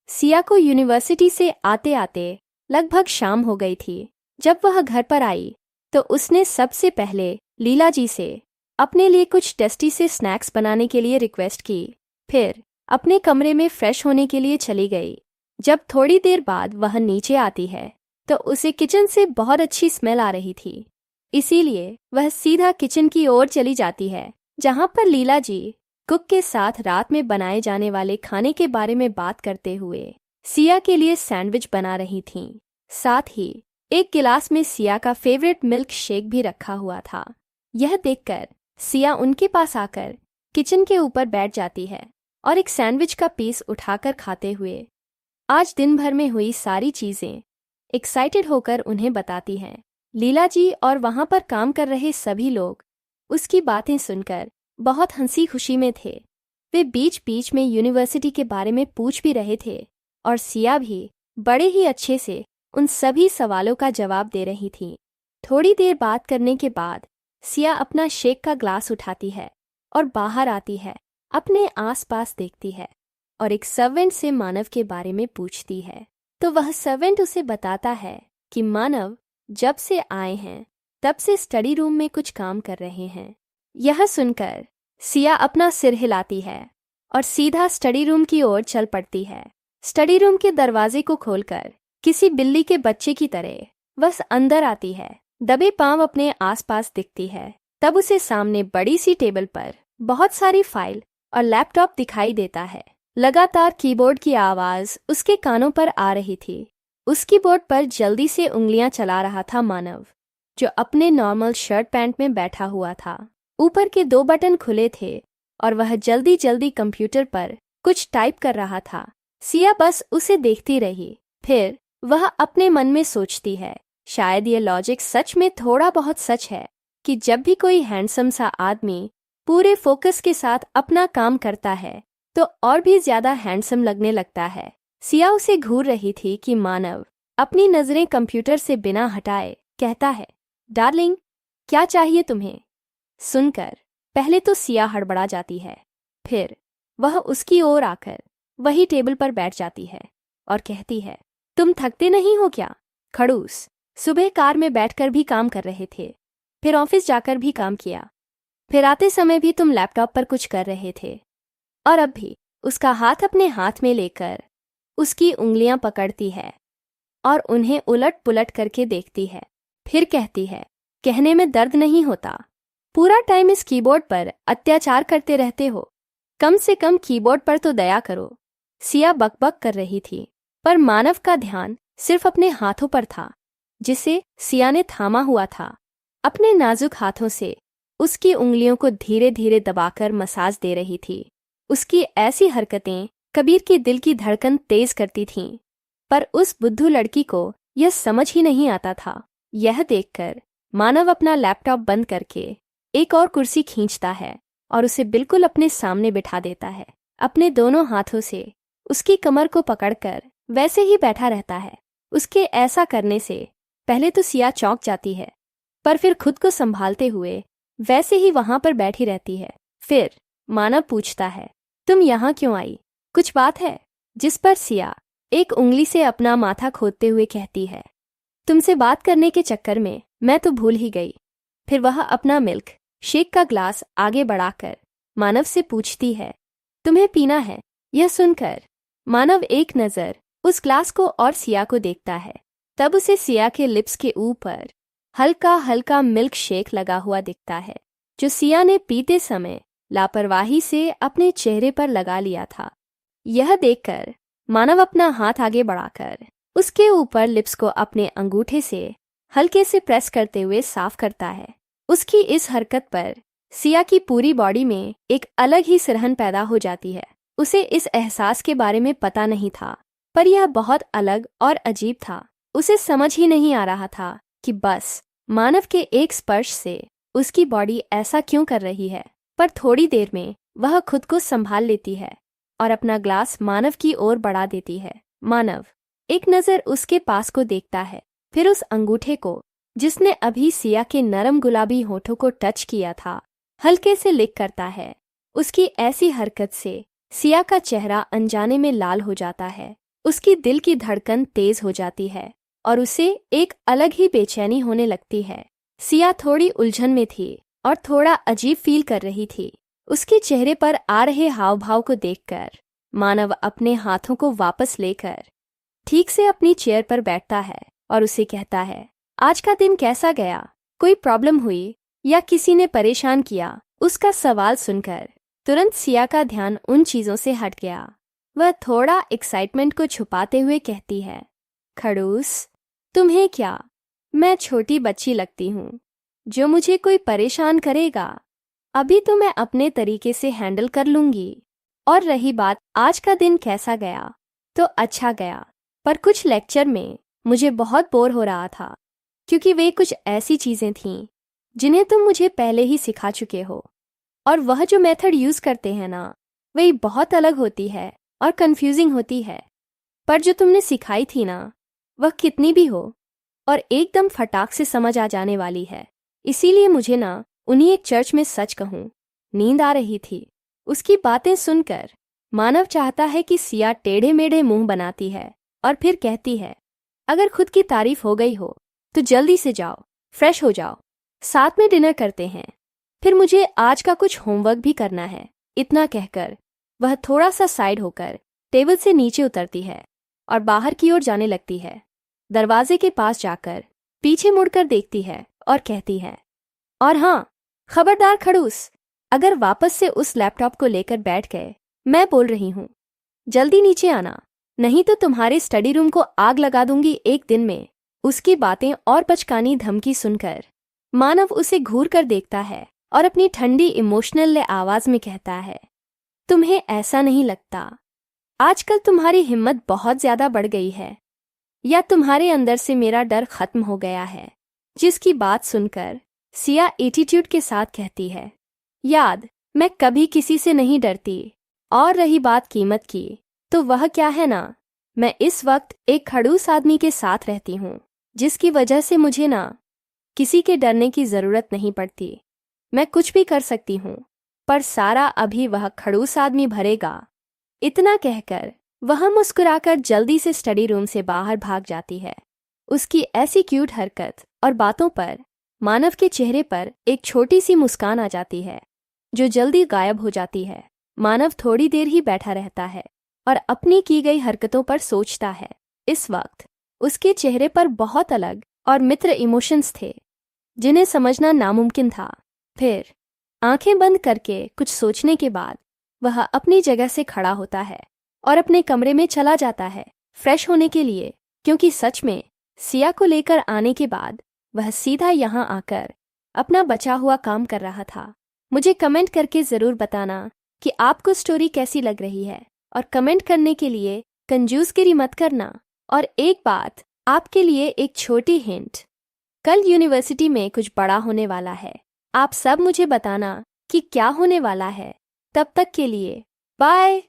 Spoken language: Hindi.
सिया को यूनिवर्सिटी से आते आते लगभग शाम हो गई थी। जब वह घर पर आई तो उसने सबसे पहले लीला जी से अपने लिए कुछ टेस्टी से स्नैक्स बनाने के लिए रिक्वेस्ट की। फिर अपने कमरे में फ्रेश होने के लिए चली गई। जब थोड़ी देर बाद वह नीचे आती है तो उसे किचन से बहुत अच्छी स्मेल आ रही थी, इसीलिए वह सीधा किचन की ओर चली जाती है, जहां पर लीला जी कुक के साथ रात में बनाए जाने वाले खाने के बारे में बात करते हुए सिया के लिए सैंडविच बना रही थीं। साथ ही एक गिलास में सिया का फेवरेट मिल्क शेक भी रखा हुआ था। यह देखकर सिया उनके पास आकर किचन के ऊपर बैठ जाती है और एक सैंडविच का पीस उठाकर खाते हुए आज दिन भर में हुई सारी चीजें एक्साइटेड होकर उन्हें बताती हैं। लीला जी और वहां पर काम कर रहे सभी लोग उसकी बातें सुनकर बहुत हंसी खुशी में थे। वे बीच बीच में यूनिवर्सिटी के बारे में पूछ भी रहे थे और सिया भी बड़े ही अच्छे से उन सभी सवालों का जवाब दे रही थी। थोड़ी देर बात करने के बाद सिया अपना शेक का ग्लास उठाती है और बाहर आती है, अपने आसपास देखती है और एक सर्वेंट से मानव के बारे में पूछती है। तो वह सर्वेंट उसे बताता है कि मानव जब से आए हैं तब से स्टडी रूम में कुछ काम कर रहे हैं। यह सुनकर सिया अपना सिर हिलाती है और सीधा स्टडी रूम की ओर चल पड़ती है। स्टडी रूम के दरवाजे को खोलकर किसी बिल्ली के बच्चे की तरह बस अंदर आती है, दबे पांव अपने आसपास दिखती है। तब उसे सामने बड़ी सी टेबल पर बहुत सारी फाइल और लैपटॉप दिखाई देता है। लगातार कीबोर्ड की आवाज उसके कानों पर आ रही थी। उस कीबोर्ड पर जल्दी से उंगलियां चला रहा था मानव, जो अपने नॉर्मल शर्ट पैंट में बैठा हुआ था। ऊपर के 2 बटन खुले थे और वह जल्दी जल्दी कंप्यूटर पर कुछ टाइप कर रहा था। सिया बस उसे देखती रही। फिर वह अपने मन में सोचती है, शायद ये लॉजिक सच में थोड़ा बहुत सच है कि जब भी कोई हैंडसम सा आदमी पूरे फोकस के साथ अपना काम करता है तो और भी ज्यादा हैंडसम लगने लगता है। सिया उसे घूर रही थी कि मानव अपनी नजरें कंप्यूटर से बिना हटाए कहता है, डार्लिंग क्या चाहिए तुम्हें? सुनकर पहले तो सिया हड़बड़ा जाती है, फिर वह उसकी ओर आकर वही टेबल पर बैठ जाती है और कहती है, तुम थकते नहीं हो क्या? खड़ूस, सुबह कार में बैठकर भी काम कर रहे थे, फिर ऑफिस जाकर भी काम किया, फिर आते समय भी तुम लैपटॉप पर कुछ कर रहे थे, और अब भी। उसका हाथ अपने हाथ में लेकर उसकी उंगलियां पकड़ती है और उन्हें उलट पुलट करके देखती है। फिर कहती है, कहने में दर्द नहीं होता? पूरा टाइम इस कीबोर्ड पर अत्याचार करते रहते हो, कम से कम कीबोर्ड पर तो दया करो। सिया बकबक कर रही थी, पर मानव का ध्यान सिर्फ अपने हाथों पर था, जिसे सिया ने थामा हुआ था। अपने नाजुक हाथों से उसकी उंगलियों को धीरे धीरे दबाकर मसाज दे रही थी। उसकी ऐसी हरकतें कबीर की दिल की धड़कन तेज करती थीं, पर उस बुद्धू लड़की को यह समझ ही नहीं आता था। यह देखकर मानव अपना लैपटॉप बंद करके एक और कुर्सी खींचता है और उसे बिल्कुल अपने सामने बिठा देता है। अपने दोनों हाथों से उसकी कमर को पकड़कर वैसे ही बैठा रहता है। उसके ऐसा करने से पहले तो सिया चौंक जाती है, पर फिर खुद को संभालते हुए वैसे ही वहां पर बैठी रहती है। फिर मानव पूछता है, तुम यहाँ क्यों आई? कुछ बात है? जिस पर सिया एक उंगली से अपना माथा खोदते हुए कहती है, तुमसे बात करने के चक्कर में मैं तो भूल ही गई। फिर वह अपना मिल्क शेक का ग्लास आगे बढ़ाकर मानव से पूछती है, तुम्हें पीना है? यह सुनकर मानव एक नज़र उस ग्लास को और सिया को देखता है। तब उसे सिया के लिप्स के ऊपर हल्का हल्का मिल्क शेक लगा हुआ दिखता है, जो सिया ने पीते समय लापरवाही से अपने चेहरे पर लगा लिया था। यह देखकर मानव अपना हाथ आगे बढ़ाकर उसके ऊपर लिप्स को अपने अंगूठे से हल्के से प्रेस करते हुए साफ करता है। उसकी इस हरकत पर सिया की पूरी बॉडी में एक अलग ही सिरहन पैदा हो जाती है। उसे इस एहसास के बारे में पता नहीं था, पर यह बहुत अलग और अजीब था। उसे समझ ही नहीं आ रहा था कि बस मानव के एक स्पर्श से उसकी बॉडी ऐसा क्यों कर रही है। पर थोड़ी देर में वह खुद को संभाल लेती है और अपना ग्लास मानव की ओर बढ़ा देती है। मानव एक नज़र उसके पास को देखता है, फिर उस अंगूठे को जिसने अभी सिया के नरम गुलाबी होठों को टच किया था हल्के से लिक करता है। उसकी ऐसी हरकत से सिया का चेहरा अनजाने में लाल हो जाता है उसकी दिल की धड़कन तेज हो जाती है और उसे एक अलग ही बेचैनी होने लगती है। सिया थोड़ी उलझन में थी और थोड़ा अजीब फील कर रही थी। उसके चेहरे पर आ रहे हाव भाव को देखकर मानव अपने हाथों को वापस लेकर ठीक से अपनी चेयर पर बैठता है और उसे कहता है, आज का दिन कैसा गया? कोई प्रॉब्लम हुई या किसी ने परेशान किया? उसका सवाल सुनकर तुरंत सिया का ध्यान उन चीजों से हट गया। वह थोड़ा एक्साइटमेंट को छुपाते हुए कहती है, खड़ूस, तुम्हें क्या? मैं छोटी बच्ची लगती हूँ जो मुझे कोई परेशान करेगा? अभी तो मैं अपने तरीके से हैंडल कर लूंगी। और रही बात आज का दिन कैसा गया, तो अच्छा गया, पर कुछ लेक्चर में मुझे बहुत बोर हो रहा था क्योंकि वे कुछ ऐसी चीजें थीं जिन्हें तुम मुझे पहले ही सिखा चुके हो, और वह जो मेथड यूज करते हैं ना, वही बहुत अलग होती है और कंफ्यूजिंग होती है। पर जो तुमने सिखाई थी ना, वह कितनी भी हो और एकदम फटाक से समझ आ जाने वाली है। इसीलिए मुझे ना उन्हीं एक चर्च में सच कहूँ नींद आ रही थी। उसकी बातें सुनकर मानव चाहता है कि सिया टेढ़े मेढ़े मुंह बनाती है और फिर कहती है, अगर खुद की तारीफ हो गई हो तो जल्दी से जाओ, फ्रेश हो जाओ, साथ में डिनर करते हैं, फिर मुझे आज का कुछ होमवर्क भी करना है। इतना कहकर वह थोड़ा सा साइड होकर टेबल से नीचे उतरती है और बाहर की ओर जाने लगती है। दरवाजे के पास जाकर पीछे मुड़कर देखती है और कहती है, और हाँ, खबरदार खड़ूस, अगर वापस से उस लैपटॉप को लेकर बैठ गए, मैं बोल रही हूँ, जल्दी नीचे आना, नहीं तो तुम्हारे स्टडी रूम को आग लगा दूंगी एक दिन में। उसकी बातें और बचकानी धमकी सुनकर मानव उसे घूर कर देखता है और अपनी ठंडी इमोशनल आवाज में कहता है, तुम्हें ऐसा नहीं लगता आजकल तुम्हारी हिम्मत बहुत ज्यादा बढ़ गई है, या तुम्हारे अंदर से मेरा डर खत्म हो गया है? जिसकी बात सुनकर सिया एटीट्यूड के साथ कहती है, याद, मैं कभी किसी से नहीं डरती, और रही बात कीमत की, तो वह क्या है ना, मैं इस वक्त एक खड़ूस आदमी के साथ रहती हूँ जिसकी वजह से मुझे ना किसी के डरने की जरूरत नहीं पड़ती। मैं कुछ भी कर सकती हूँ, पर सारा अभी वह खड़ूस आदमी भरेगा। इतना कहकर वह मुस्कुराकर जल्दी से स्टडी रूम से बाहर भाग जाती है। उसकी ऐसी क्यूट हरकत और बातों पर मानव के चेहरे पर एक छोटी सी मुस्कान आ जाती है जो जल्दी गायब हो जाती है। मानव थोड़ी देर ही बैठा रहता है और अपनी की गई हरकतों पर सोचता है। इस वक्त उसके चेहरे पर बहुत अलग और मित्र इमोशंस थे जिन्हें समझना नामुमकिन था। फिर आंखें बंद करके कुछ सोचने के बाद वह अपनी जगह से खड़ा होता है और अपने कमरे में चला जाता है फ्रेश होने के लिए, क्योंकि सच में सिया को लेकर आने के बाद वह सीधा यहाँ आकर अपना बचा हुआ काम कर रहा था। मुझे कमेंट करके ज़रूर बताना कि आपको स्टोरी कैसी लग रही है, और कमेंट करने के लिए कंजूसगिरी मत करना। और एक बात आपके लिए, एक छोटी हिंट, कल यूनिवर्सिटी में कुछ बड़ा होने वाला है। आप सब मुझे बताना कि क्या होने वाला है। तब तक के लिए बाय।